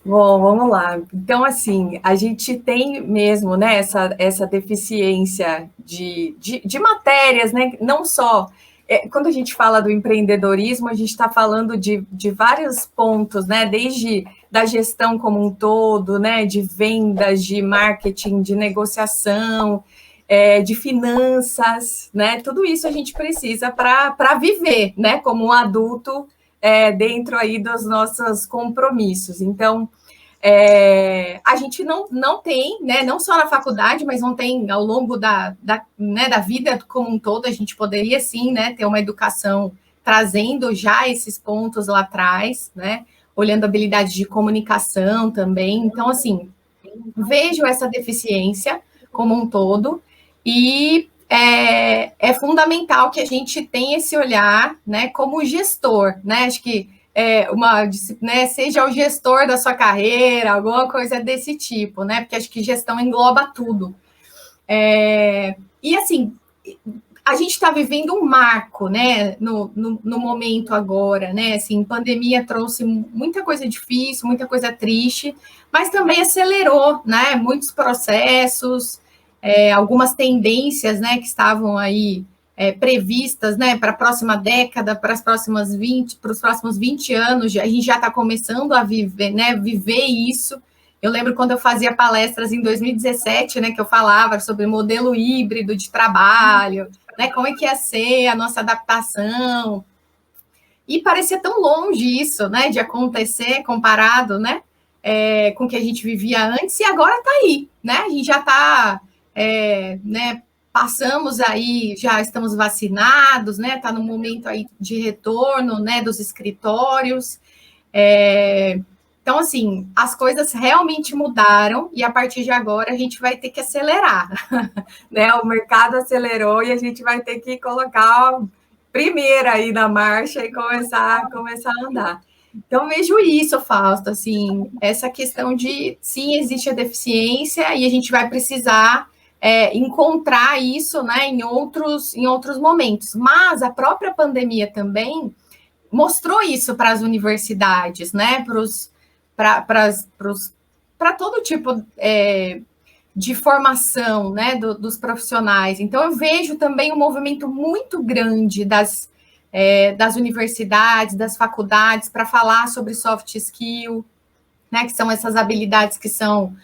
Bom, vamos lá. Então, assim, a gente tem mesmo, né, essa deficiência de matérias, né? Não só. Quando a gente fala do empreendedorismo, a gente está falando de vários pontos, né? Desde da gestão como um todo, né? De vendas, de marketing, de negociação, de finanças, né? Tudo isso a gente precisa para viver, né? Como um adulto dentro aí dos nossos compromissos. Então, a gente não tem, né, não só na faculdade, mas não tem ao longo né, da vida como um todo, a gente poderia sim, né, ter uma educação trazendo já esses pontos lá atrás, né, olhando habilidades de comunicação também. Então, assim, vejo essa deficiência como um todo e é fundamental que a gente tenha esse olhar, né, como gestor, né? Acho que né, seja o gestor da sua carreira, alguma coisa desse tipo, né? Porque acho que gestão engloba tudo. E assim, a gente está vivendo um marco, né, no momento agora, né, assim, pandemia trouxe muita coisa difícil, muita coisa triste, mas também acelerou, né, muitos processos, algumas tendências, né, que estavam aí previstas, né, para a próxima década, para os próximos 20 anos, a gente já está começando a viver, né, viver isso. Eu lembro quando eu fazia palestras em 2017, né, que eu falava sobre modelo híbrido de trabalho, né, como é que ia ser a nossa adaptação. E parecia tão longe isso, né, de acontecer comparado, né, com o que a gente vivia antes, e agora está aí, né, a gente já está, né, passamos aí, já estamos vacinados, né, está no momento aí de retorno, né, dos escritórios, então, assim, as coisas realmente mudaram e a partir de agora a gente vai ter que acelerar, né? O mercado acelerou e a gente vai ter que colocar a primeira aí na marcha e começar a andar. Então, vejo isso, Fausto, assim, essa questão de, sim, existe a deficiência e a gente vai precisar encontrar isso, né, em outros momentos. Mas a própria pandemia também mostrou isso para as universidades, né, para todo tipo de formação, né, dos profissionais. Então, eu vejo também um movimento muito grande das universidades, das faculdades, para falar sobre soft skill, né, que são essas habilidades que são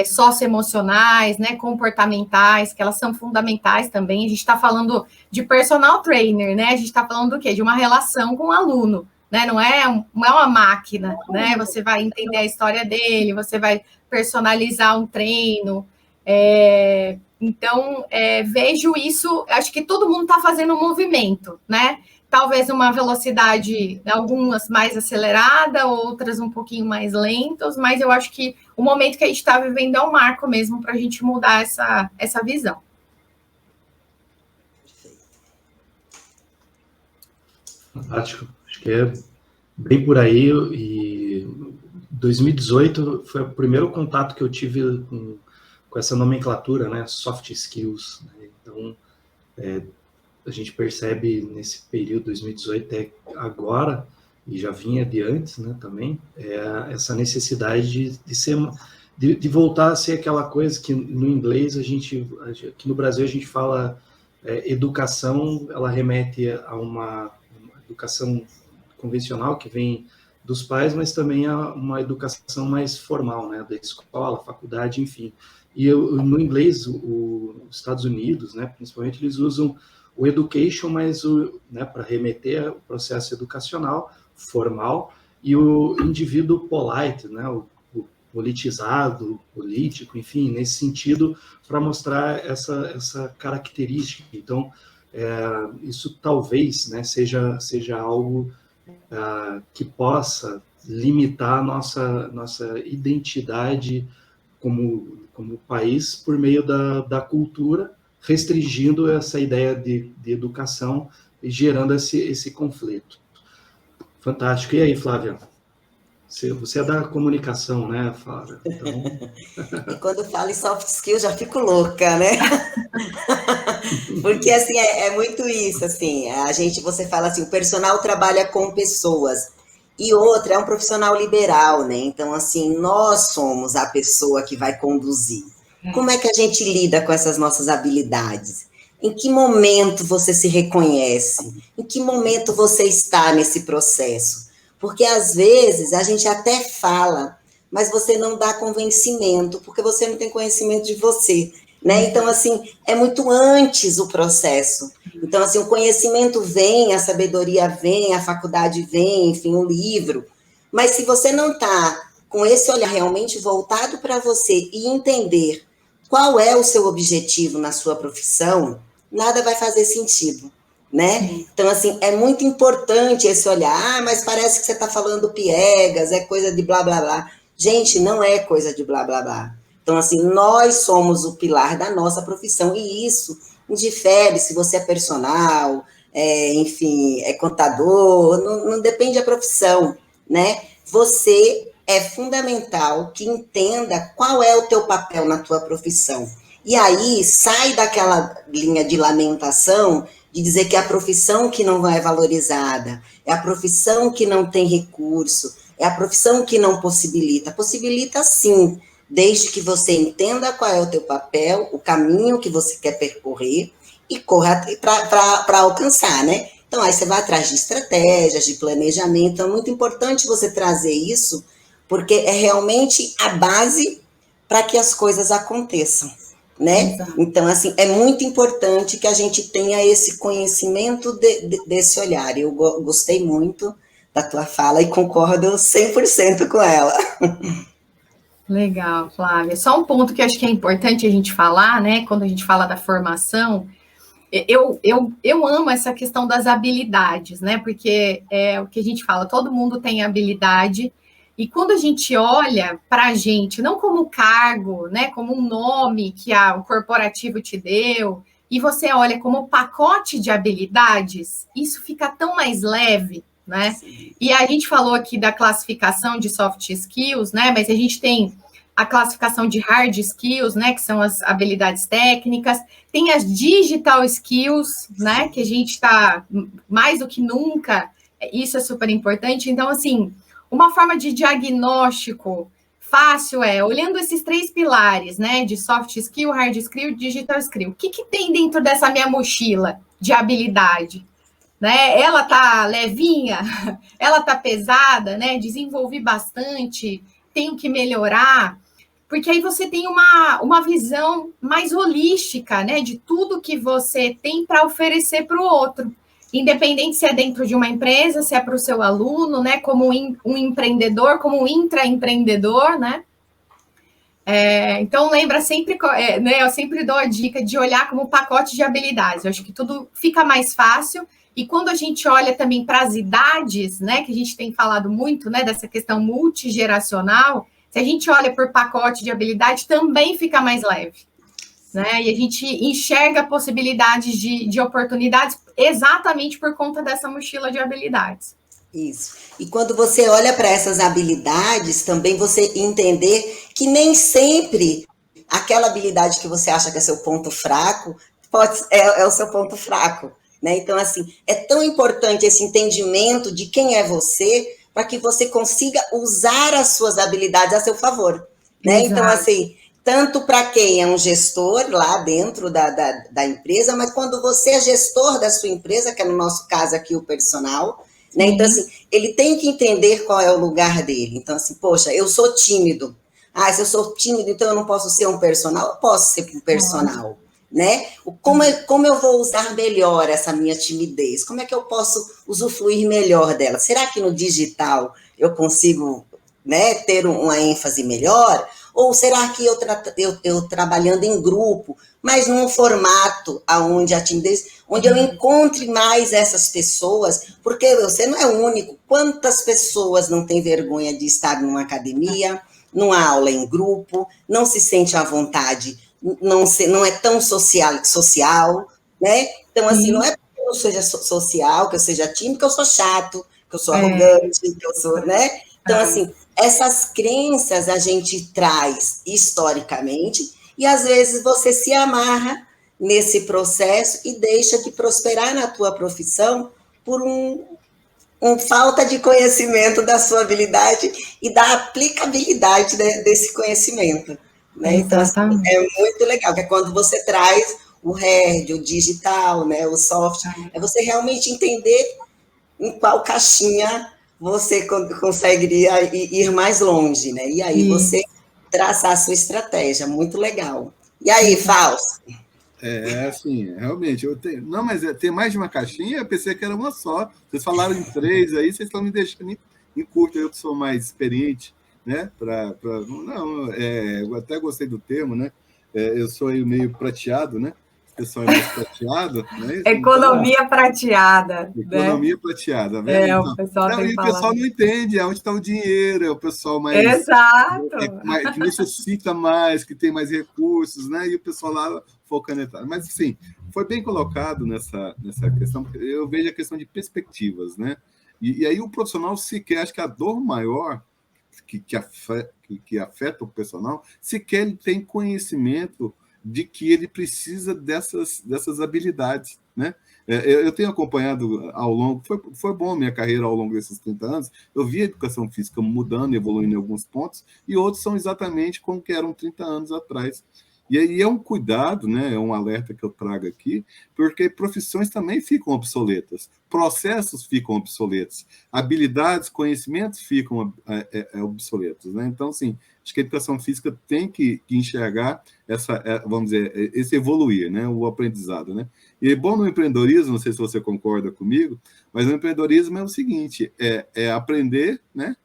socioemocionais, né, comportamentais, que elas são fundamentais também. A gente está falando de personal trainer, né? A gente está falando do quê? De uma relação com o aluno, né? Não é uma máquina, né? Você vai entender a história dele, você vai personalizar um treino. Então, vejo isso, acho que todo mundo está fazendo um movimento, né? Talvez uma velocidade, algumas mais acelerada, outras um pouquinho mais lentas, mas eu acho que o momento que a gente está vivendo é um marco mesmo para a gente mudar essa visão. Fantástico, acho que é bem por aí, e 2018 foi o primeiro contato que eu tive com essa nomenclatura, né, soft skills, né? Então, a gente percebe nesse período 2018 até agora, e já vinha de antes, né, também, essa necessidade de voltar a ser aquela coisa que no inglês aqui no Brasil a gente fala educação, ela remete a uma educação convencional que vem dos pais, mas também a uma educação mais formal, né, da escola, faculdade, enfim. E no inglês, os Estados Unidos, né, principalmente, eles usam o education, mas né, para remeter ao processo educacional formal, e o indivíduo polite, né, o politizado, político, enfim, nesse sentido, para mostrar essa característica. Então, isso talvez, né, seja algo que possa limitar a nossa identidade como país por meio da cultura, restringindo essa ideia de educação e gerando esse conflito. Fantástico. E aí, Flávia? Você é da comunicação, né, Flávia? Então... E quando falo em soft skills, já fico louca, né? Porque, assim, é muito isso, assim, você fala assim, o personal trabalha com pessoas. E outra, é um profissional liberal, né? Então, assim, nós somos a pessoa que vai conduzir. Como é que a gente lida com essas nossas habilidades? Em que momento você se reconhece? Em que momento você está nesse processo? Porque, às vezes, a gente até fala, mas você não dá convencimento, porque você não tem conhecimento de você, né? Então, assim, é muito antes o processo. Então, assim, o conhecimento vem, a sabedoria vem, a faculdade vem, enfim, o livro. Mas se você não está com esse olhar realmente voltado para você e entender qual é o seu objetivo na sua profissão, nada vai fazer sentido, né? Então, assim, é muito importante esse olhar. Ah, mas parece que você está falando piegas, é coisa de blá, blá, blá. Gente, não é coisa de blá, blá, blá. Então, assim, nós somos o pilar da nossa profissão, e isso indifere se você é personal, enfim, é contador, não depende da profissão, né? Você é fundamental que entenda qual é o teu papel na tua profissão. E aí, sai daquela linha de lamentação de dizer que é a profissão que não é valorizada, é a profissão que não tem recurso, é a profissão que não possibilita. Possibilita sim, desde que você entenda qual é o teu papel, o caminho que você quer percorrer e corra para alcançar, né? Então, aí você vai atrás de estratégias, de planejamento. Então, é muito importante você trazer isso, porque é realmente a base para que as coisas aconteçam, né? Exato. Então, assim, é muito importante que a gente tenha esse conhecimento desse olhar. Eu gostei muito da tua fala e concordo 100% com ela. Legal, Flávia. Só um ponto que eu acho que é importante a gente falar, né? Quando a gente fala da formação, eu amo essa questão das habilidades, né? Porque é o que a gente fala, todo mundo tem habilidade, e quando a gente olha para a gente, não como cargo, né? Como um nome que o corporativo te deu, e você olha como pacote de habilidades, isso fica tão mais leve, né? Sim. E a gente falou aqui da classificação de soft skills, né? Mas a gente tem a classificação de hard skills, né? Que são as habilidades técnicas. Tem as digital skills, né? Que a gente está mais do que nunca. Isso é super importante. Então, assim, uma forma de diagnóstico fácil olhando esses 3 pilares, né? De soft skill, hard skill, digital skill. O que tem dentro dessa minha mochila de habilidade? Né? Ela tá levinha, ela tá pesada, né? Desenvolvi bastante, tenho que melhorar, porque aí você tem uma visão mais holística, né? De tudo que você tem para oferecer para o outro, independente se é dentro de uma empresa, se é para o seu aluno, né? Como um empreendedor, como um intraempreendedor, né? Então, lembra sempre, né? Eu sempre dou a dica de olhar como pacote de habilidades. Eu acho que tudo fica mais fácil. E quando a gente olha também para as idades, né, que a gente tem falado muito, né, dessa questão multigeracional, se a gente olha por pacote de habilidade, também fica mais leve, né? E a gente enxerga possibilidades de oportunidades exatamente por conta dessa mochila de habilidades. Isso. E quando você olha para essas habilidades, também você entender que nem sempre aquela habilidade que você acha que é seu ponto fraco é o seu ponto fraco. Né? Então, assim, é tão importante esse entendimento de quem é você para que você consiga usar as suas habilidades a seu favor. Né? Então, assim, tanto para quem é um gestor lá dentro da empresa, mas quando você é gestor da sua empresa, que é no nosso caso aqui o personal, né? Então, assim, ele tem que entender qual é o lugar dele. Então, assim, poxa, eu sou tímido. Ah, se eu sou tímido, então eu não posso ser um personal? Eu posso ser um personal. Né? Como eu vou usar melhor essa minha timidez? Como é que eu posso usufruir melhor dela? Será que no digital eu consigo, né, ter uma ênfase melhor? Ou será que eu trabalhando em grupo, mas num formato onde a timidez, onde eu encontre mais essas pessoas, porque você não é o único. Quantas pessoas não têm vergonha de estar numa academia, numa aula em grupo, não se sente à vontade, não é tão social, né? Então, assim, não é porque eu seja social, que eu seja tímido, que eu sou chato, que eu sou arrogante, que eu sou, né? Então, assim, essas crenças a gente traz historicamente e, às vezes, você se amarra nesse processo e deixa de prosperar na tua profissão por falta de conhecimento da sua habilidade e da aplicabilidade desse conhecimento, né? Então, assim, é muito legal, que é quando você traz o hard, o digital, né, o soft, é você realmente entender em qual caixinha você conseguiria ir mais longe, né? E aí você traçar a sua estratégia, muito legal. E aí, Fausto? Assim, realmente, eu tenho. Não, mas tem mais de uma caixinha? Eu pensei que era uma só. Vocês falaram em 3 aí, vocês estão me deixando em curto, eu que sou mais experiente, né? Não, eu até gostei do termo, né? Eu sou aí meio prateado, né? O pessoal é mais prateado, né? Economia então, prateada. Economia, né? Prateada, né? Então, o pessoal tem e o pessoal não entende onde está o dinheiro, é o pessoal mais. Exato. Que necessita mais, que tem mais recursos, né? E o pessoal lá focando. Mas, assim, foi bem colocado nessa questão, eu vejo a questão de perspectivas, né? E aí o profissional sequer, acho que a dor maior que afeta o profissional, sequer ele tem conhecimento de que ele precisa dessas habilidades, né? Eu tenho acompanhado ao longo, foi bom a minha carreira ao longo desses 30 anos, eu vi a educação física mudando, evoluindo em alguns pontos, e outros são exatamente como que eram 30 anos atrás. E aí é um cuidado, né? É um alerta que eu trago aqui, porque profissões também ficam obsoletas, processos ficam obsoletos, habilidades, conhecimentos ficam obsoletos, né? Então, assim, acho que a educação física tem que enxergar vamos dizer, esse evoluir, né? O aprendizado, né? E bom no empreendedorismo, não sei se você concorda comigo, mas no empreendedorismo é o seguinte, é aprender, né?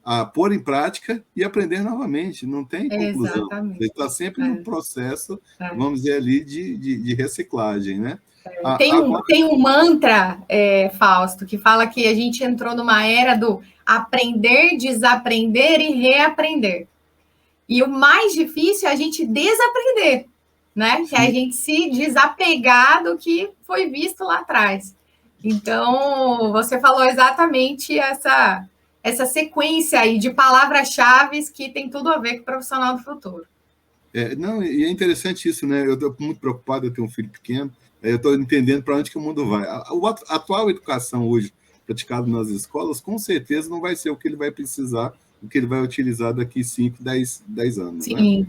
A pôr em prática e aprender novamente, não tem conclusão. Exatamente. Você está sempre no processo, vamos dizer ali, de reciclagem, né? Tem um mantra, Fausto, que fala que a gente entrou numa era do aprender, desaprender e reaprender. E o mais difícil é a gente desaprender, né? Que é a gente se desapegar do que foi visto lá atrás. Então, você falou exatamente essa sequência aí de palavras-chave que tem tudo a ver com o profissional do futuro. Não, e é interessante isso, né? Eu estou muito preocupado, eu tenho um filho pequeno, eu estou entendendo para onde que o mundo vai. A atual educação hoje, praticada nas escolas, com certeza não vai ser o que ele vai precisar, o que ele vai utilizar daqui 5, 10 anos. Sim. Né?